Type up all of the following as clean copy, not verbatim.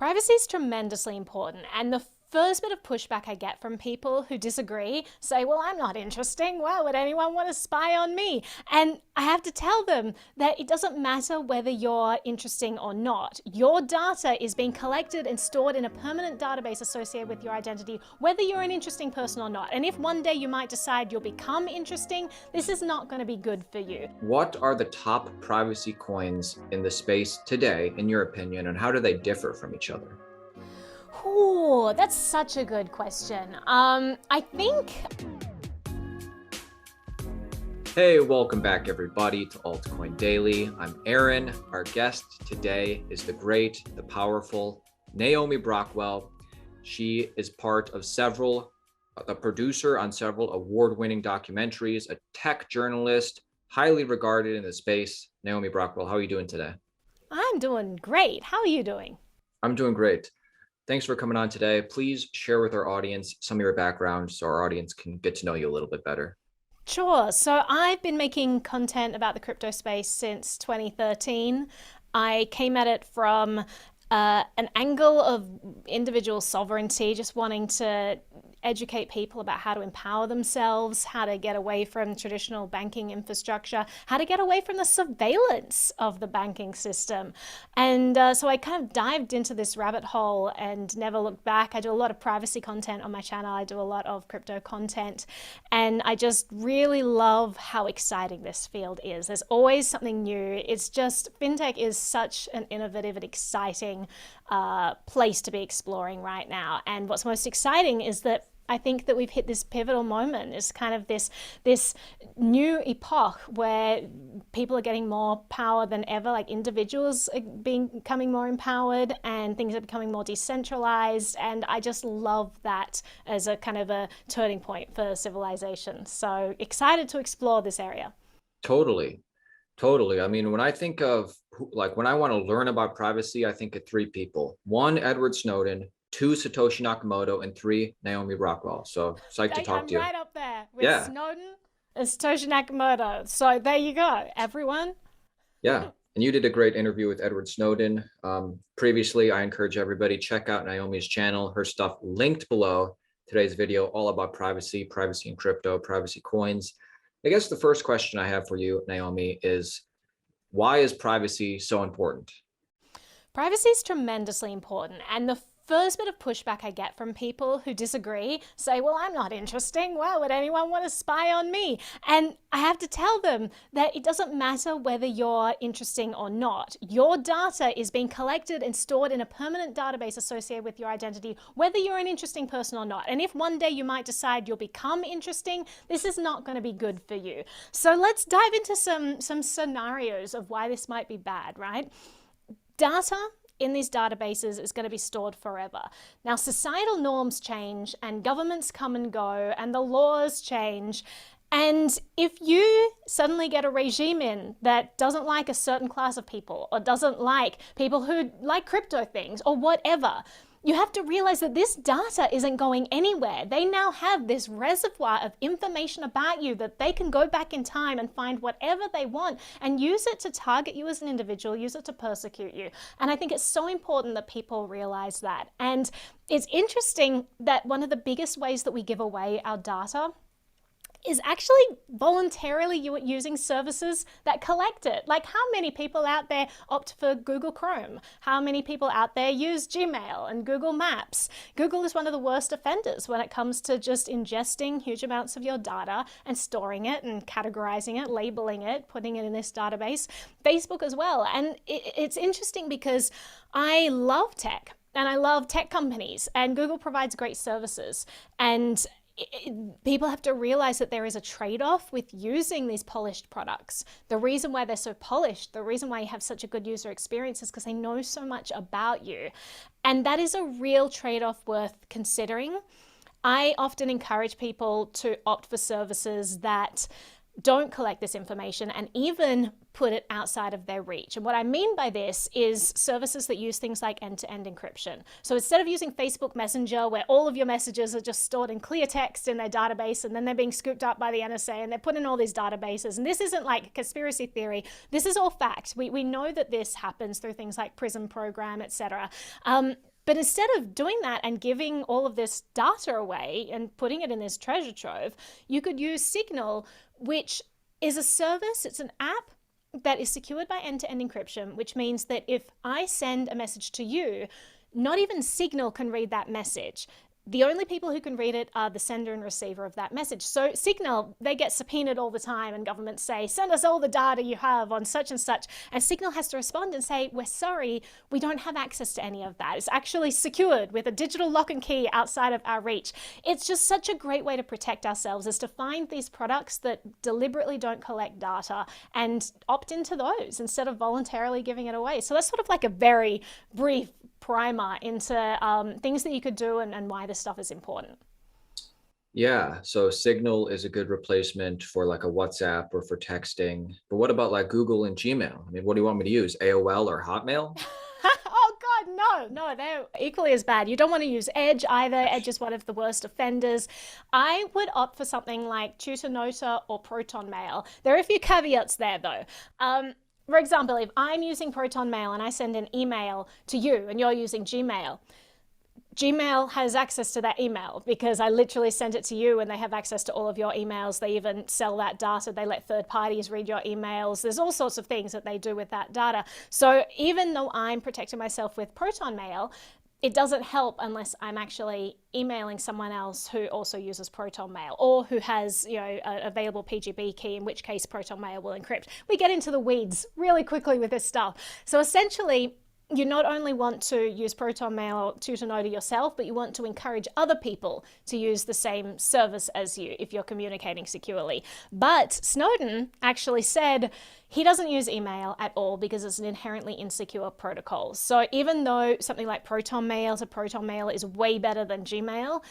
Privacy is tremendously important, and the first bit of pushback I get from people who disagree say, well, I'm not interesting. Why would anyone want to spy on me? And I have to tell them that it doesn't matter whether you're interesting or not. Your data is being collected and stored in a permanent database associated with your identity, whether you're an interesting person or not. And if one day you might decide you'll become interesting, this is not going to be good for you. What are the top privacy coins in the space today, in your opinion, and how do they differ from each other? Ooh, that's such a good question. I think... Hey, welcome back everybody to Altcoin Daily. I'm Aaron. Our guest today is the great, the powerful Naomi Brockwell. She is part of a producer on several award-winning documentaries, a tech journalist, highly regarded in the space. Naomi Brockwell, how are you doing today? I'm doing great. How are you doing? I'm doing great. Thanks for coming on today. Please share with our audience some of your background so our audience can get to know you a little bit better. Sure. So I've been making content about the crypto space since 2013. I came at it from an angle of individual sovereignty, just wanting to educate people about how to empower themselves, how to get away from traditional banking infrastructure, how to get away from the surveillance of the banking system. And so I kind of dived into this rabbit hole and never looked back. I do a lot of privacy content on my channel. I do a lot of crypto content. And I just really love how exciting this field is. There's always something new. It's just, fintech is such an innovative and exciting place to be exploring right now. And what's most exciting is that I think that we've hit this pivotal moment. It's kind of this new epoch where people are getting more power than ever, like individuals are becoming more empowered and things are becoming more decentralized. And I just love that as a kind of a turning point for civilization. So excited to explore this area. Totally. I mean, when I think of when I want to learn about privacy, I think of three people. One, Edward Snowden, two, Satoshi Nakamoto, and three, Naomi Brockwell. So psyched to talk to you. I'm right up there with Snowden and Satoshi Nakamoto. So there you go, everyone. Yeah. And you did a great interview with Edward Snowden. Previously, I encourage everybody check out Naomi's channel. Her stuff linked below today's video, all about privacy in crypto, privacy coins. I guess the first question I have for you, Naomi, is why is privacy so important? Privacy is tremendously important. And the first bit of pushback I get from people who disagree say, well, I'm not interesting. Why would anyone want to spy on me? And I have to tell them that it doesn't matter whether you're interesting or not. Your data is being collected and stored in a permanent database associated with your identity, whether you're an interesting person or not. And if one day you might decide you'll become interesting, this is not going to be good for you. So let's dive into some scenarios of why this might be bad, right? Data in these databases is going to be stored forever. Now, societal norms change and governments come and go and the laws change. And if you suddenly get a regime in that doesn't like a certain class of people or doesn't like people who like crypto things or whatever, you have to realize that this data isn't going anywhere. They now have this reservoir of information about you that they can go back in time and find whatever they want and use it to target you as an individual, use it to persecute you. And I think it's so important that people realize that. And it's interesting that one of the biggest ways that we give away our data is actually voluntarily using services that collect it. Like, how many people out there opt for Google Chrome? How many people out there use Gmail and Google Maps? Google is one of the worst offenders when it comes to just ingesting huge amounts of your data and storing it and categorizing it, labeling it, putting it in this database. Facebook as well. And it's interesting because I love tech and I love tech companies, and Google provides great services. And people have to realize that there is a trade-off with using these polished products. The reason why they're so polished, the reason why you have such a good user experience is because they know so much about you. And that is a real trade-off worth considering. I often encourage people to opt for services that don't collect this information and even put it outside of their reach. And what I mean by this is services that use things like end-to-end encryption. So instead of using Facebook Messenger, where all of your messages are just stored in clear text in their database, and then they're being scooped up by the NSA and they're put in all these databases. And this isn't like conspiracy theory. This is all fact. We know that this happens through things like PRISM program, etc. But instead of doing that and giving all of this data away and putting it in this treasure trove, you could use Signal, which is a service, it's an app that is secured by end-to-end encryption, which means that if I send a message to you, not even Signal can read that message. The only people who can read it are the sender and receiver of that message. So Signal, they get subpoenaed all the time and governments say, send us all the data you have on such and such. And Signal has to respond and say, we're sorry, we don't have access to any of that. It's actually secured with a digital lock and key outside of our reach. It's just such a great way to protect ourselves, is to find these products that deliberately don't collect data and opt into those instead of voluntarily giving it away. So that's sort of like a very brief primer into things that you could do and why this stuff is important. Yeah, so Signal is a good replacement for like a WhatsApp or for texting. But what about like Google and Gmail? I mean, what do you want me to use? AOL or Hotmail? Oh God, no, they're equally as bad. You don't want to use Edge either. Edge is one of the worst offenders. I would opt for something like Tutanota or Proton Mail. There are a few caveats there though. For example, if I'm using Proton Mail and I send an email to you and you're using Gmail, Gmail has access to that email because I literally sent it to you and they have access to all of your emails. They even sell that data. They let third parties read your emails. There's all sorts of things that they do with that data. So even though I'm protecting myself with Proton Mail, it doesn't help unless I'm actually emailing someone else who also uses Proton Mail or who has, an available PGP key, in which case Proton Mail will encrypt. We get into the weeds really quickly with this stuff. So essentially, you not only want to use Proton Mail or Tutanota yourself, but you want to encourage other people to use the same service as you if you're communicating securely. But Snowden actually said he doesn't use email at all because it's an inherently insecure protocol. So even though something like Proton Mail to Proton Mail is way better than Gmail,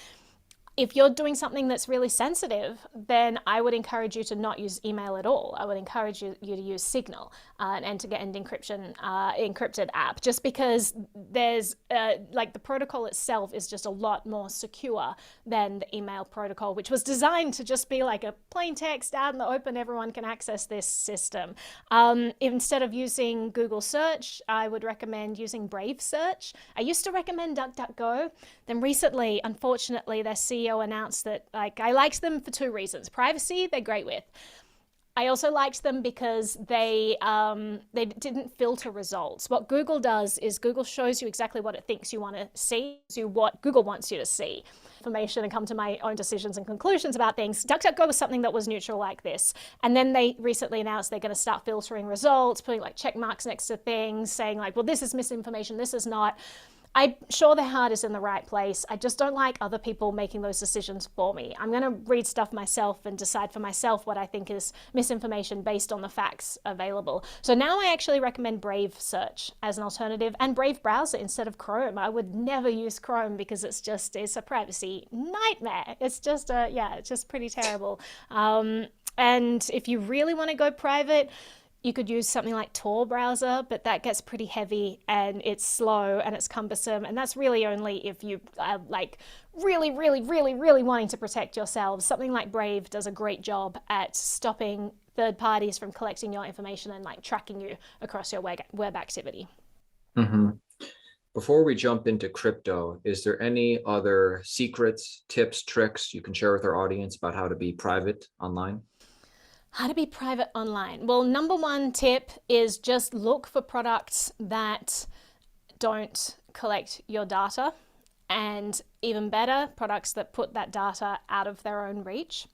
if you're doing something that's really sensitive, then I would encourage you to not use email at all. I would encourage you to use Signal and to get an encrypted app, just because there's the protocol itself is just a lot more secure than the email protocol, which was designed to just be like a plain text out in the open. Everyone can access this system. Instead of using Google search, I would recommend using Brave search. I used to recommend DuckDuckGo. Then recently, unfortunately, their CEO announced that I liked them for two reasons. Privacy, they're great with. I also liked them because they didn't filter results. What Google does is Google shows you exactly what it thinks you want to see, what Google wants you to see. Information and come to my own decisions and conclusions about things. DuckDuckGo was something that was neutral like this. And then they recently announced they're going to start filtering results, putting like check marks next to things, saying like, well, this is misinformation, this is not. I'm sure their heart is in the right place. I just don't like other people making those decisions for me. I'm going to read stuff myself and decide for myself what I think is misinformation based on the facts available. So now I actually recommend Brave search as an alternative and Brave browser instead of Chrome. I would never use Chrome because it's a privacy nightmare. It's just pretty terrible. And if you really want to go private, you could use something like Tor browser, but that gets pretty heavy and it's slow and it's cumbersome. And that's really only if you are really wanting to protect yourselves. Something like Brave does a great job at stopping third parties from collecting your information and tracking you across your web activity. Mm-hmm. Before we jump into crypto, is there any other secrets, tips, tricks you can share with our audience about how to be private online? How to be private online. Well, number one tip is just look for products that don't collect your data, and even better, products that put that data out of their own reach.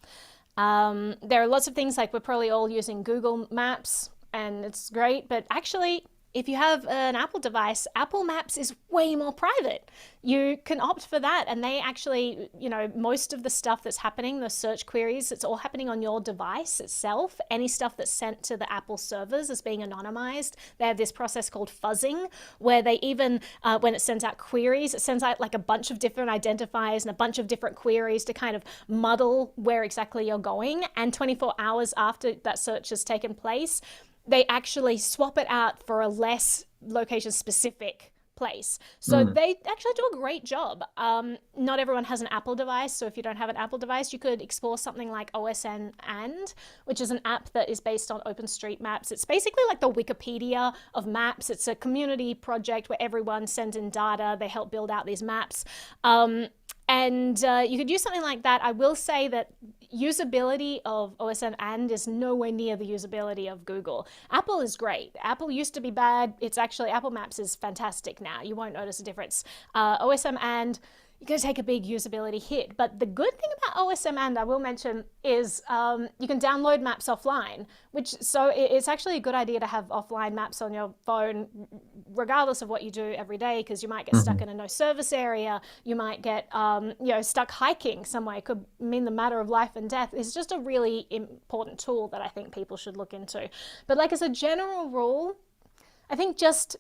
There are lots of things we're probably all using Google Maps and it's great, but actually if you have an Apple device, Apple Maps is way more private. You can opt for that and they actually, most of the stuff that's happening, the search queries, it's all happening on your device itself. Any stuff that's sent to the Apple servers is being anonymized. They have this process called fuzzing where they even, when it sends out queries, it sends out a bunch of different identifiers and a bunch of different queries to kind of muddle where exactly you're going. And 24 hours after that search has taken place, they actually swap it out for a less location specific place. So Mm. they actually do a great job. Not everyone has an Apple device, so if you don't have an Apple device, you could explore something like OSN and, which is an app that is based on OpenStreetMaps. It's basically like the Wikipedia of maps. It's a community project where everyone sends in data. They help build out these maps. And you could use something like that. I will say that usability of OSN and is nowhere near the usability of Google. Apple is great. Apple used to be bad. It's actually, Apple Maps is fantastic now. You won't notice a difference. OSM and you're going to take a big usability hit. But the good thing about OSM and I will mention is you can download maps offline, so it's actually a good idea to have offline maps on your phone, regardless of what you do every day, because you might get stuck in a no service area. You might get stuck hiking somewhere. It could mean the matter of life and death. It's just a really important tool that I think people should look into. But like as a general rule, I think just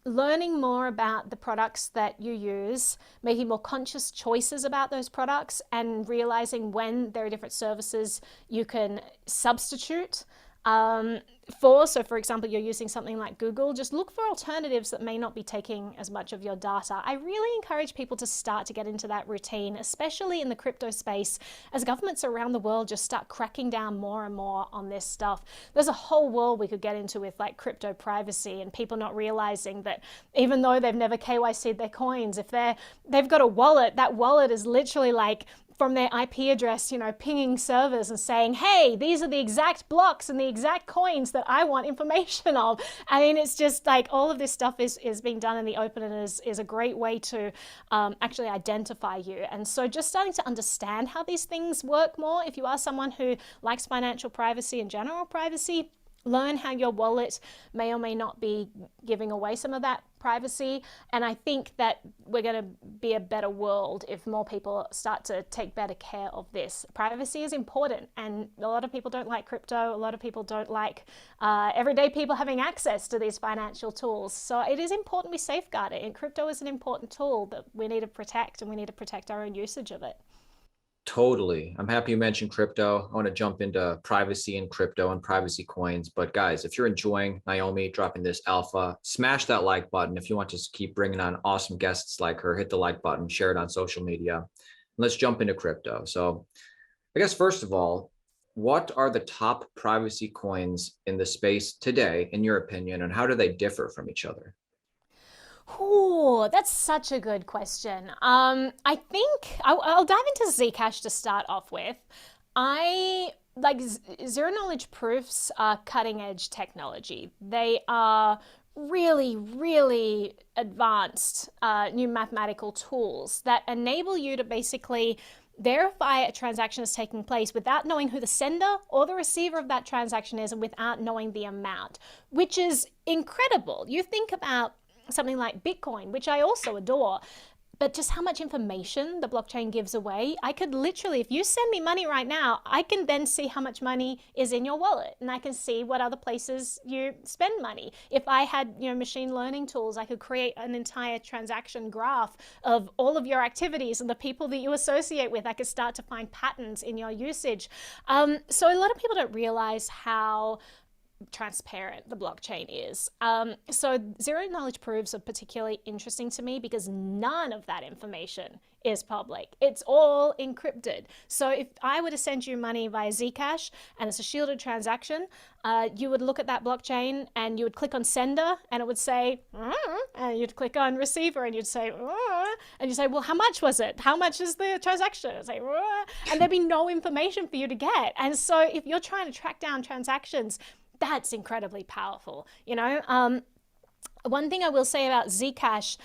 learning more about the products that you use, making more conscious choices about those products, and realizing when there are different services you can substitute for example, you're using something like Google, just look for alternatives that may not be taking as much of your data. I really encourage people to start to get into that routine, especially in the crypto space, as governments around the world just start cracking down more and more on this stuff. There's a whole world we could get into with like crypto privacy and people not realizing that even though they've never KYC'd their coins, if they've got a wallet, that wallet is literally like from their IP address, pinging servers and saying, hey, these are the exact blocks and the exact coins that I want information of. I mean, it's just like all of this stuff is being done in the open and is a great way to actually identify you. And so just starting to understand how these things work more, if you are someone who likes financial privacy and general privacy, learn how your wallet may or may not be giving away some of that privacy. And I think that we're going to be a better world if more people start to take better care of this. Privacy is important, and a lot of people don't like crypto. A lot of people don't like everyday people having access to these financial tools. So it is important we safeguard it, and crypto is an important tool that we need to protect, and we need to protect our own usage of it. Totally. I'm happy you mentioned crypto. I want to jump into privacy and crypto and privacy coins. But guys, if you're enjoying Naomi dropping this alpha, smash that like button. If you want to keep bringing on awesome guests like her, hit the like button, share it on social media. And let's jump into crypto. So I guess, first of all, what are the top privacy coins in the space today, in your opinion, and how do they differ from each other? Oh, that's such a good question. I think I'll dive into Zcash to start off with. I like zero knowledge proofs are cutting edge technology. They are really, really advanced new mathematical tools that enable you to basically verify a transaction is taking place without knowing who the sender or the receiver of that transaction is and without knowing the amount, which is incredible. You think about something like Bitcoin, which I also adore, but just how much information the blockchain gives away. I could literally, if you send me money right now, I can then see how much money is in your wallet, and I can see what other places you spend money. If I had, machine learning tools, I could create an entire transaction graph of all of your activities and the people that you associate with. I could start to find patterns in your usage. So a lot of people don't realize how transparent the blockchain is. So zero knowledge proofs are particularly interesting to me because none of that information is public. It's all encrypted. So if I were to send you money via Zcash and it's a shielded transaction, you would look at that blockchain and you would click on sender and it would say, and you'd click on receiver and you'd say, and you say, well, how much was it? How much is the transaction? It'd say, and there'd be no information for you to get. And so if you're trying to track down transactions, that's incredibly powerful. One thing I will say about Zcash,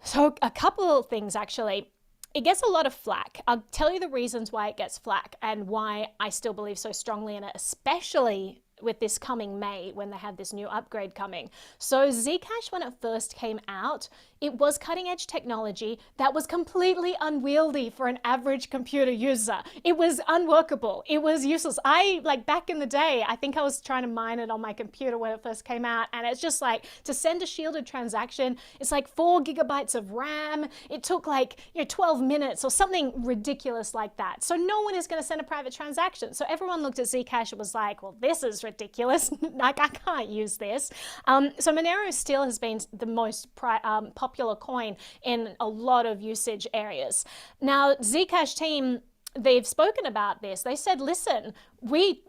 so a couple of things actually. It gets a lot of flack. I'll tell you the reasons why it gets flack and why I still believe so strongly in it, especially with this coming May when they have this new upgrade coming. So Zcash, when it first came out, it was cutting edge technology that was completely unwieldy for an average computer user. It was unworkable. It was useless. Back in the day, I think I was trying to mine it on my computer when it first came out, and it's just like to send a shielded transaction, it's like 4 gigabytes of RAM. It took 12 minutes or something ridiculous like that. So no one is going to send a private transaction. So everyone looked at Zcash and was like, well, this is ridiculous. I can't use this. So Monero still has been the most popular popular coin in a lot of usage areas. Now, Zcash team, they've spoken about this. They said, listen, we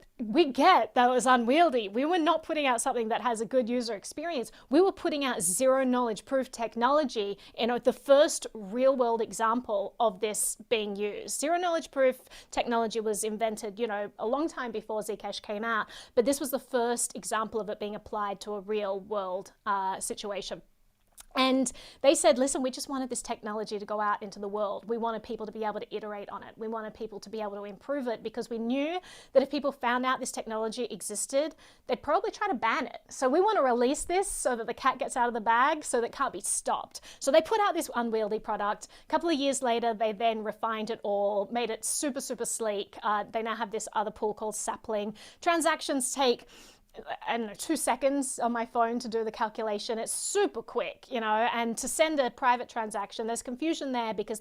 get that it was unwieldy. We were not putting out something that has a good user experience. We were putting out zero knowledge proof technology, the first real world example of this being used. Zero knowledge proof technology was invented, a long time before Zcash came out, but this was the first example of it being applied to a real world situation. And they said, listen, we just wanted this technology to go out into the world. We wanted people to be able to iterate on it. We wanted people to be able to improve it, because we knew that if people found out this technology existed, they'd probably try to ban it. So we want to release this so that the cat gets out of the bag, so that it can't be stopped. So they put out this unwieldy product. A couple of years later, they then refined it all, made it super, super sleek. They now have this other pool called Sapling. Transactions take, I don't know, 2 seconds on my phone to do the calculation. It's super quick, and to send a private transaction, there's confusion there because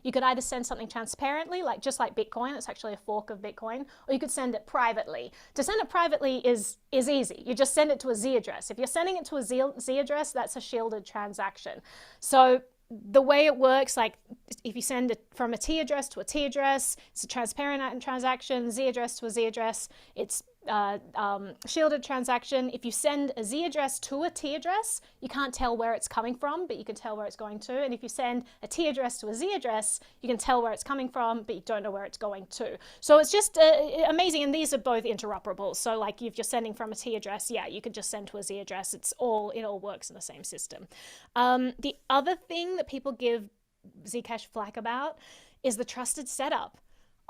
you could either send something transparently, just like Bitcoin, it's actually a fork of Bitcoin, or you could send it privately. To send it privately is easy. You just send it to a Z address. If you're sending it to a Z address, that's a shielded transaction. So the way it works, if you send it from a T address to a T address, it's a transparent transaction. Z address to a Z address, it's shielded transaction. If you send a Z address to a T address, you can't tell where it's coming from, but you can tell where it's going to. And if you send a T address to a Z address, you can tell where it's coming from, but you don't know where it's going to. So it's just amazing. And these are both interoperable. So if you're sending from a T address, you could just send to a Z address. It all works in the same system. The other thing that people give Zcash flack about is the trusted setup.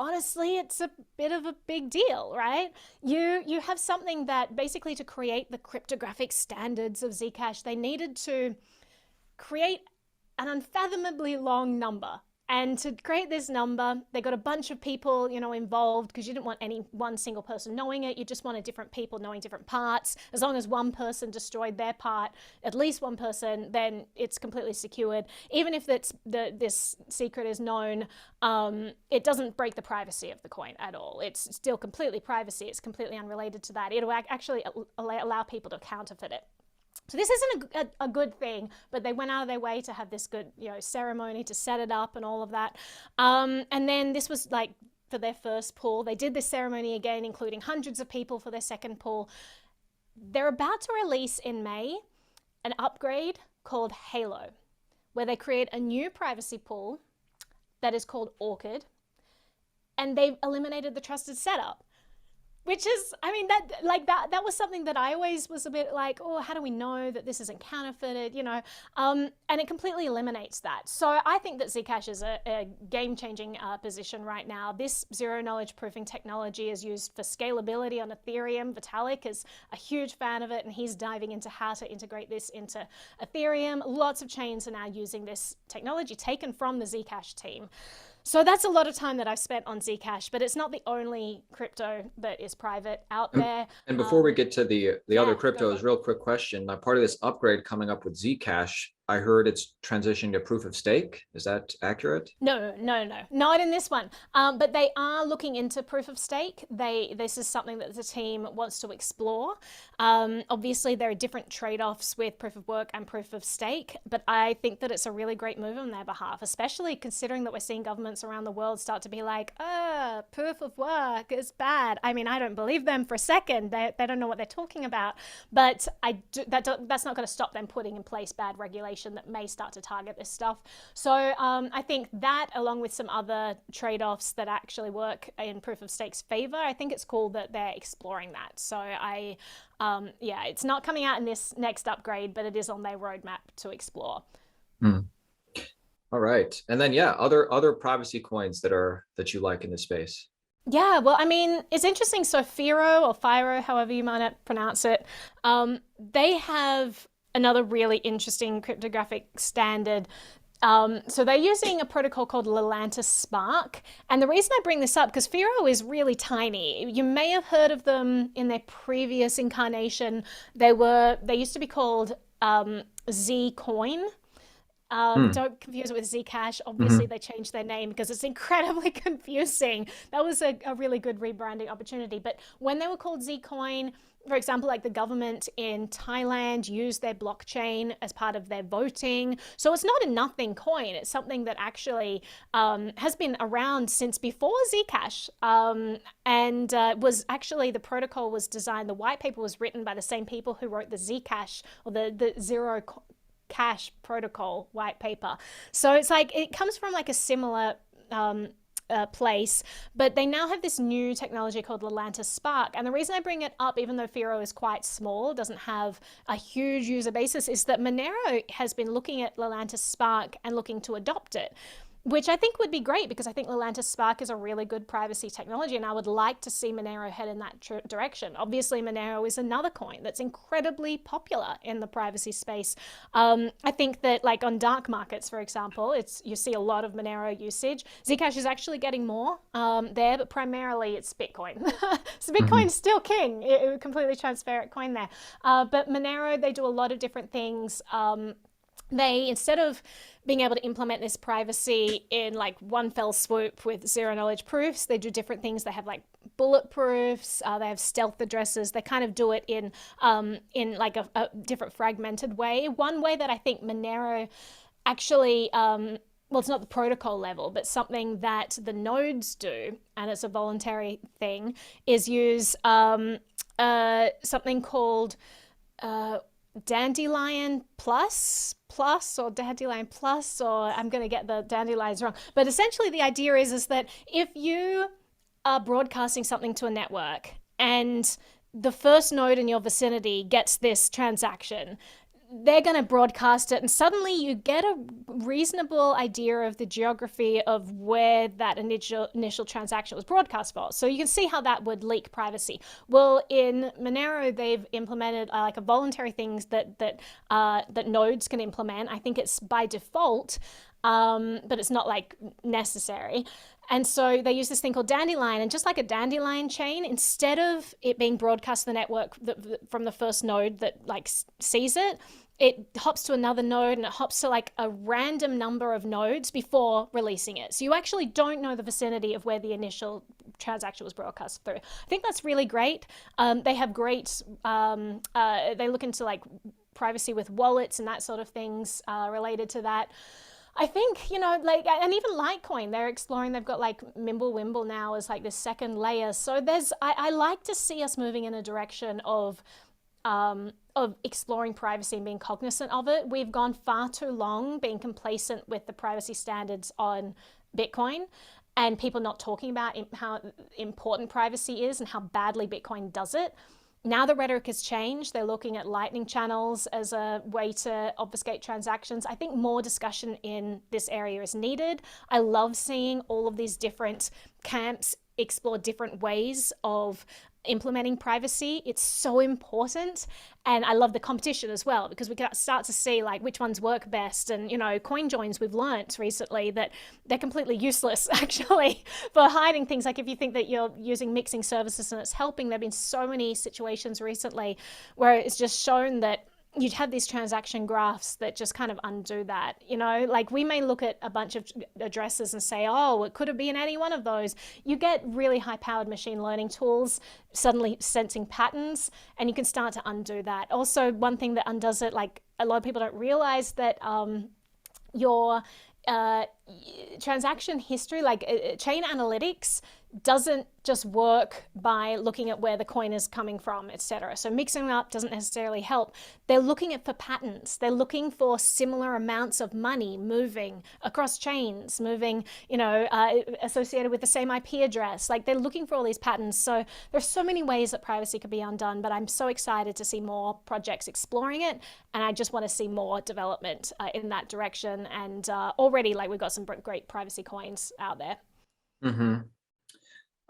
Honestly, it's a bit of a big deal, right? You have something that basically, to create the cryptographic standards of Zcash, they needed to create an unfathomably long number. And to create this number, they got a bunch of people, involved, because you didn't want any one single person knowing it. You just wanted different people knowing different parts. As long as one person destroyed their part, at least one person, then it's completely secured. Even if this secret is known, it doesn't break the privacy of the coin at all. It's still completely privacy. It's completely unrelated to that. It'll actually allow people to counterfeit it. So this isn't a good thing, but they went out of their way to have this good, ceremony to set it up and all of that. And then this was for their first pool. They did this ceremony again, including hundreds of people for their second pool. They're about to release in May an upgrade called Halo, where they create a new privacy pool that is called Orchid, and they've eliminated the trusted setup. Which is, that was something that I always was a bit like, oh, how do we know that this isn't counterfeited, and it completely eliminates that. So I think that Zcash is a game-changing position right now. This zero-knowledge proofing technology is used for scalability on Ethereum. Vitalik is a huge fan of it, and he's diving into how to integrate this into Ethereum. Lots of chains are now using this technology taken from the Zcash team. So that's a lot of time that I've spent on Zcash, but it's not the only crypto that is private out there. And before we get to the other cryptos, real quick question. Now, part of this upgrade coming up with Zcash, I heard it's transitioning to proof of stake. Is that accurate? No, not in this one. But they are looking into proof of stake. This is something that the team wants to explore. Obviously, there are different trade-offs with proof of work and proof of stake, but I think that it's a really great move on their behalf, especially considering that we're seeing governments around the world start to be like, proof of work is bad. I don't believe them for a second. They don't know what they're talking about. But that's not going to stop them putting in place bad regulation that may start to target this stuff. So I think that, along with some other trade-offs that actually work in proof of stake's favor, I think it's cool that they're exploring that. So it's not coming out in this next upgrade, but it is on their roadmap to explore. All right. And then, other privacy coins that you like in this space. Yeah, well, it's interesting. So Firo, however you might pronounce it, they have another really interesting cryptographic standard. So they're using a protocol called Lelantus Spark. And the reason I bring this up, because Firo is really tiny. You may have heard of them in their previous incarnation. They used to be called Zcoin. Hmm. Don't confuse it with Zcash. Obviously, Hmm. they changed their name because it's incredibly confusing. That was a really good rebranding opportunity. But when they were called Zcoin, for example, like the government in Thailand used their blockchain as part of their voting. So it's not a nothing coin. It's something that actually has been around since before Zcash. And was actually the protocol was designed, the white paper was written by the same people who wrote the Zcash or the zero cash protocol white paper. So it's like it comes from like a similar place, but they now have this new technology called Lalanta Spark. And the reason I bring it up, even though Firo is quite small, doesn't have a huge user basis, is that Monero has been looking at Lalanta Spark and looking to adopt it, which I think would be great because I think Lalanta Spark is a really good privacy technology, and I would like to see Monero head in that direction. Obviously, Monero is another coin that's incredibly popular in the privacy space. I think that, like on dark markets, for example, it's you see a lot of Monero usage. Zcash is actually getting more there, but primarily it's Bitcoin. So Hmm. Bitcoin's still king, completely transparent coin there. But Monero, they do a lot of different things. They, instead of being able to implement this privacy in like one fell swoop with zero knowledge proofs, they do different things. They have like bullet proofs, they have stealth addresses. They kind of do it in like a different fragmented way. One way that I think Monero actually well, it's not the protocol level, but something that the nodes do, and it's a voluntary thing, is use something called uh, Dandelion Plus or Dandelion Plus, or I'm going to get the dandelions wrong. But essentially, the idea is that if you are broadcasting something to a network and the first node in your vicinity gets this transaction, they're going to broadcast it, and suddenly you get a reasonable idea of the geography of where that initial transaction was broadcast for. So you can see how that would leak privacy. Well, in Monero, they've implemented like a voluntary things that nodes can implement. I think it's by default, but it's not like necessary. And so they use this thing called Dandelion, and just like a Dandelion chain, instead of it being broadcast to the network from the first node that like sees it, it hops to another node and it hops to like a random number of nodes before releasing it. So you actually don't know the vicinity of where the initial transaction was broadcast through. I think that's really great. They have great, they look into like privacy with wallets and that sort of things related to that. I think, like, and even Litecoin, they're exploring, they've got like Mimblewimble now as like this second layer. So I like to see us moving in a direction of exploring privacy and being cognizant of it. We've gone far too long being complacent with the privacy standards on Bitcoin and people not talking about how important privacy is and how badly Bitcoin does it. Now the rhetoric has changed. They're looking at lightning channels as a way to obfuscate transactions. I think more discussion in this area is needed. I love seeing all of these different camps explore different ways of implementing privacy. It's so important. And I love the competition as well, because we can start to see like which ones work best. And, coin joins, we've learnt recently that they're completely useless actually for hiding things. Like if you think that you're using mixing services and it's helping, there have been so many situations recently where it's just shown that you'd have these transaction graphs that just kind of undo that. Like we may look at a bunch of addresses and say, oh, it could have been any one of those. You get really high powered machine learning tools suddenly sensing patterns, and you can start to undo that. Also, one thing that undoes it, like a lot of people don't realize that your uh, transaction history, like chain analytics, doesn't just work by looking at where the coin is coming from, etc. So mixing it up doesn't necessarily help. They're looking at for patterns. They're looking for similar amounts of money moving across chains, moving, associated with the same IP address. Like they're looking for all these patterns. So there's so many ways that privacy could be undone, but I'm so excited to see more projects exploring it, and I just want to see more development in that direction. And already, like we've got some great privacy coins out there. Hmm.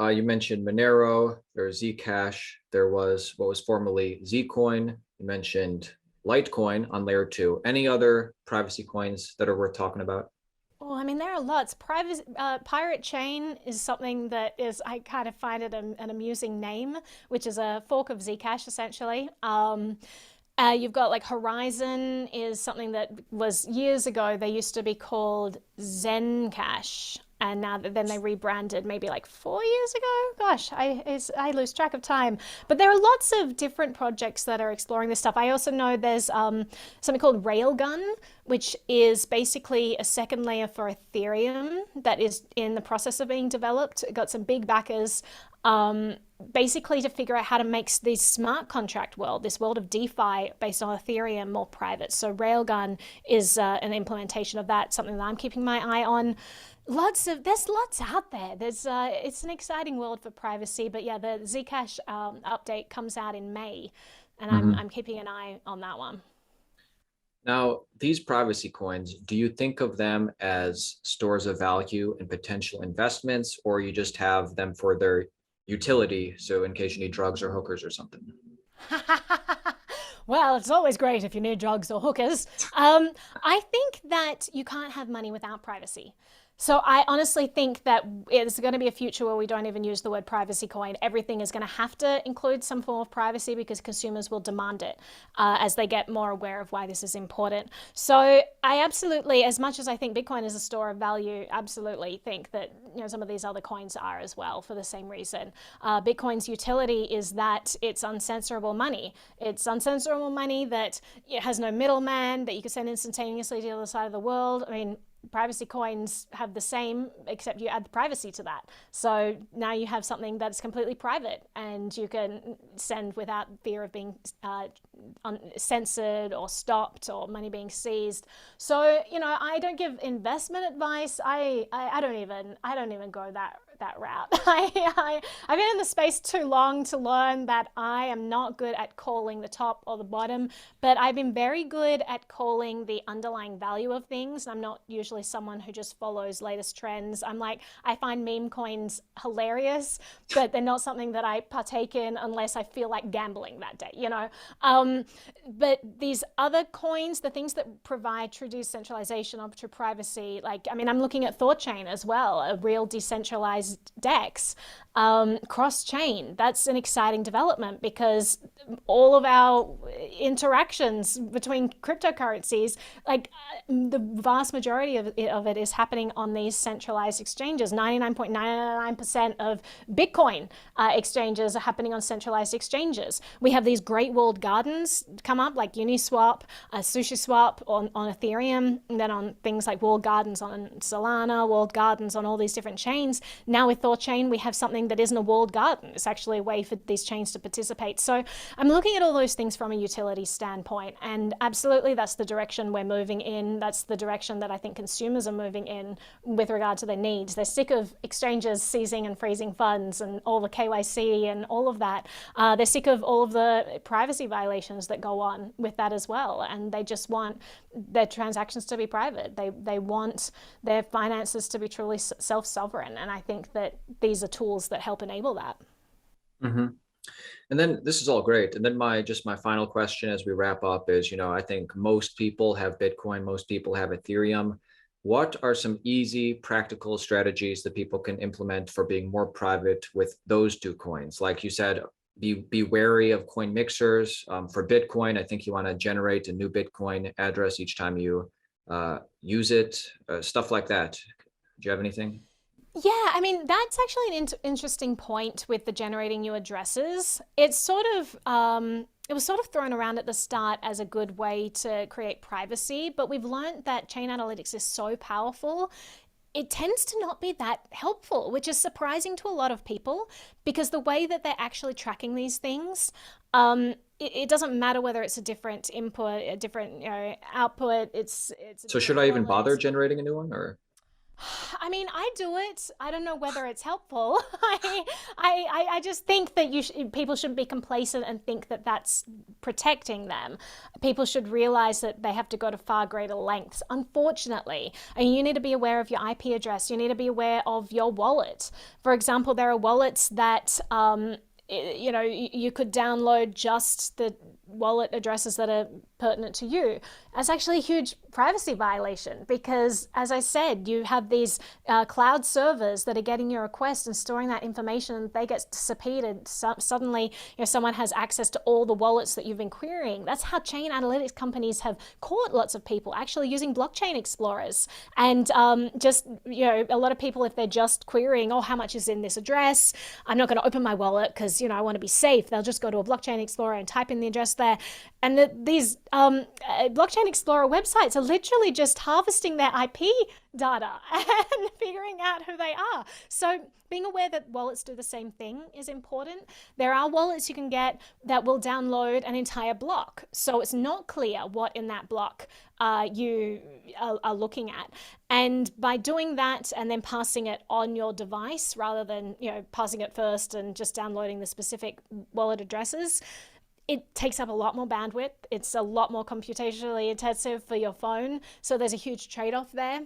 You mentioned Monero, there's Zcash, there was what was formerly Zcoin. You mentioned Litecoin on layer two. Any other privacy coins that are worth talking about? Oh, I mean, there are lots. Pirate Chain is something that is, I kind of find it an amusing name, which is a fork of Zcash, essentially. You've got like Horizon is something that was years ago. They used to be called Zcash, and now then they rebranded maybe like 4 years ago. Gosh, I lose track of time. But there are lots of different projects that are exploring this stuff. I also know there's something called Railgun, which is basically a second layer for Ethereum that is in the process of being developed. It got some big backers. Basically to figure out how to make this smart contract world, this world of DeFi based on Ethereum, more private. So Railgun is an implementation of that, something that I'm keeping my eye on. There's lots out there. It's an exciting world for privacy, but yeah, the Zcash update comes out in May, and Mhm. I'm keeping an eye on that one. Now, these privacy coins, do you think of them as stores of value and potential investments, or you just have them for their utility? So, in case you need drugs or hookers or something. Well, it's always great if you need drugs or hookers. I think that you can't have money without privacy. So I honestly think that it's going to be a future where we don't even use the word privacy coin. Everything is going to have to include some form of privacy because consumers will demand it as they get more aware of why this is important. So I absolutely, as much as I think Bitcoin is a store of value, absolutely think that some of these other coins are as well for the same reason. Bitcoin's utility is that it's uncensorable money. It's uncensorable money that it has no middleman, that you can send instantaneously to the other side of the world. I mean, privacy coins have the same, except you add the privacy to that. So now you have something that's completely private and you can send without fear of being censored or stopped or money being seized. So I don't give investment advice. I don't even go that route. I've been in the space too long to learn that I am not good at calling the top or the bottom, but I've been very good at calling the underlying value of things. I'm not usually someone who just follows latest trends. I find meme coins hilarious, but they're not something that I partake in unless I feel like gambling that day. But these other coins, the things that provide true decentralization or true privacy, I'm looking at Thorchain as well, a real decentralized DEX, cross-chain. That's an exciting development because all of our interactions between cryptocurrencies, the vast majority of it is happening on these centralized exchanges. 99.99% of Bitcoin exchanges are happening on centralized exchanges. We have these great walled gardens come up like Uniswap, SushiSwap on Ethereum, and then on things like walled gardens on Solana, walled gardens on all these different chains. Now with Thorchain, we have something that isn't a walled garden. It's actually a way for these chains to participate. So I'm looking at all those things from a utility standpoint, and absolutely that's the direction we're moving in. That's the direction that I think consumers are moving in with regard to their needs. They're sick of exchanges seizing and freezing funds and all the KYC and all of that. They're sick of all of the privacy violations that go on with that as well, and they just want their transactions to be private. They want their finances to be truly self-sovereign, and I think that these are tools that help enable that. Mm-hmm. And then this is all great. And then my final question as we wrap up is, I think most people have Bitcoin, most people have Ethereum. What are some easy, practical strategies that people can implement for being more private with those two coins? Like you said, be wary of coin mixers. For Bitcoin, I think you want to generate a new Bitcoin address each time you use it, stuff like that. Do you have anything? Yeah, that's actually an interesting point with the generating new addresses. It was sort of thrown around at the start as a good way to create privacy, but we've learned that chain analytics is so powerful. It tends to not be that helpful, which is surprising to a lot of people because the way that they're actually tracking these things, it doesn't matter whether it's a different input, a different output. It's a So should different I even bother wallet. generating a new one or? I do it. I don't know whether it's helpful. I just think that people shouldn't be complacent and think that that's protecting them. People should realize that they have to go to far greater lengths, unfortunately. And you need to be aware of your IP address. You need to be aware of your wallet. For example, there are wallets that you could download just wallet addresses that are pertinent to you. That's actually a huge privacy violation because, as I said, you have these cloud servers that are getting your request and storing that information, and they get disappeared. Suddenly, someone has access to all the wallets that you've been querying. That's how chain analytics companies have caught lots of people actually using blockchain explorers. And a lot of people, if they're just querying, oh, how much is in this address? I'm not going to open my wallet because, I want to be safe. They'll just go to a blockchain explorer and type in the address there. And these blockchain explorer websites are literally just harvesting their IP data and figuring out who they are. So being aware that wallets do the same thing is important. There are wallets you can get that will download an entire block. So it's not clear what in that block you are looking at. And by doing that and then passing it on your device rather than, passing it first and just downloading the specific wallet addresses, it takes up a lot more bandwidth. It's a lot more computationally intensive for your phone. So there's a huge trade-off there.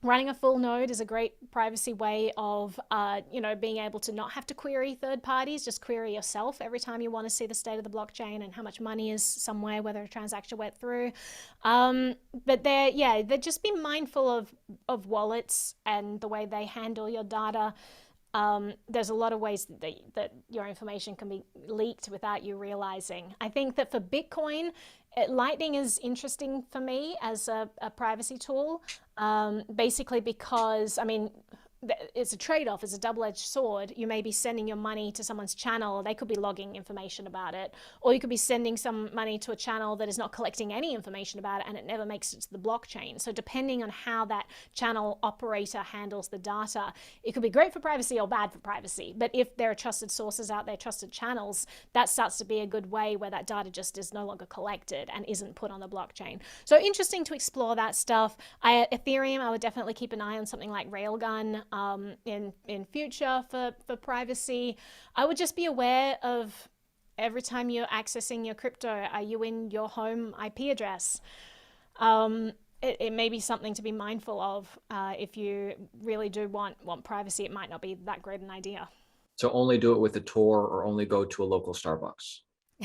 Running a full node is a great privacy way of, being able to not have to query third parties, just query yourself every time you want to see the state of the blockchain and how much money is somewhere, whether a transaction went through. But just be mindful of wallets and the way they handle your data. There's a lot of ways that your information can be leaked without you realizing. I think that for Bitcoin, Lightning is interesting for me as a privacy tool, basically because, it's a trade-off, it's a double-edged sword. You may be sending your money to someone's channel, they could be logging information about it, or you could be sending some money to a channel that is not collecting any information about it and it never makes it to the blockchain. So depending on how that channel operator handles the data, it could be great for privacy or bad for privacy. But if there are trusted sources out there, trusted channels, that starts to be a good way where that data just is no longer collected and isn't put on the blockchain. So interesting to explore that stuff. Ethereum, I would definitely keep an eye on something like Railgun in future for privacy. I would just be aware of every time you're accessing your crypto, are you in your home IP address? It may be something to be mindful of. If you really do want privacy, it might not be that great an idea. So only do it with a Tor or only go to a local Starbucks.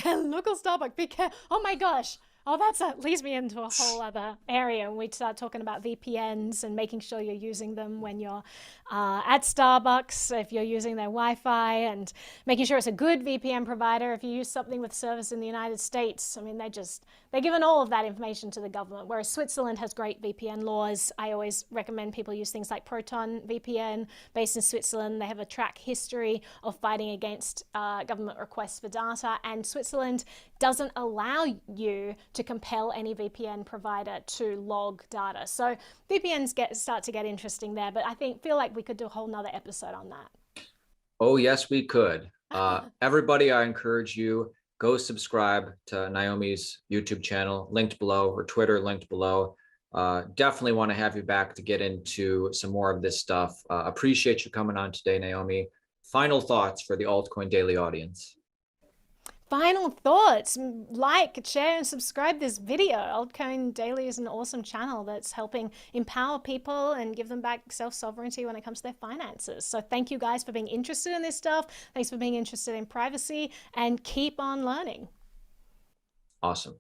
Local Starbucks, oh my gosh. Oh, that leads me into a whole other area when we start talking about VPNs and making sure you're using them when you're at Starbucks, if you're using their Wi-Fi, and making sure it's a good VPN provider. If you use something with service in the United States, they're giving all of that information to the government, whereas Switzerland has great VPN laws. I always recommend people use things like Proton VPN based in Switzerland. They have a track history of fighting against government requests for data, and Switzerland doesn't allow you to compel any VPN provider to log data. So VPNs start to get interesting there, but I feel like we could do a whole nother episode on that. Oh, yes, we could. Everybody, I encourage you, go subscribe to Naomi's YouTube channel, linked below, or Twitter, linked below. Definitely want to have you back to get into some more of this stuff. Appreciate you coming on today, Naomi. Final thoughts for the Altcoin Daily audience. Final thoughts: like, share, and subscribe this video. Altcoin Daily is an awesome channel that's helping empower people and give them back self-sovereignty when it comes to their finances. So thank you guys for being interested in this stuff. Thanks for being interested in privacy, and keep on learning. Awesome.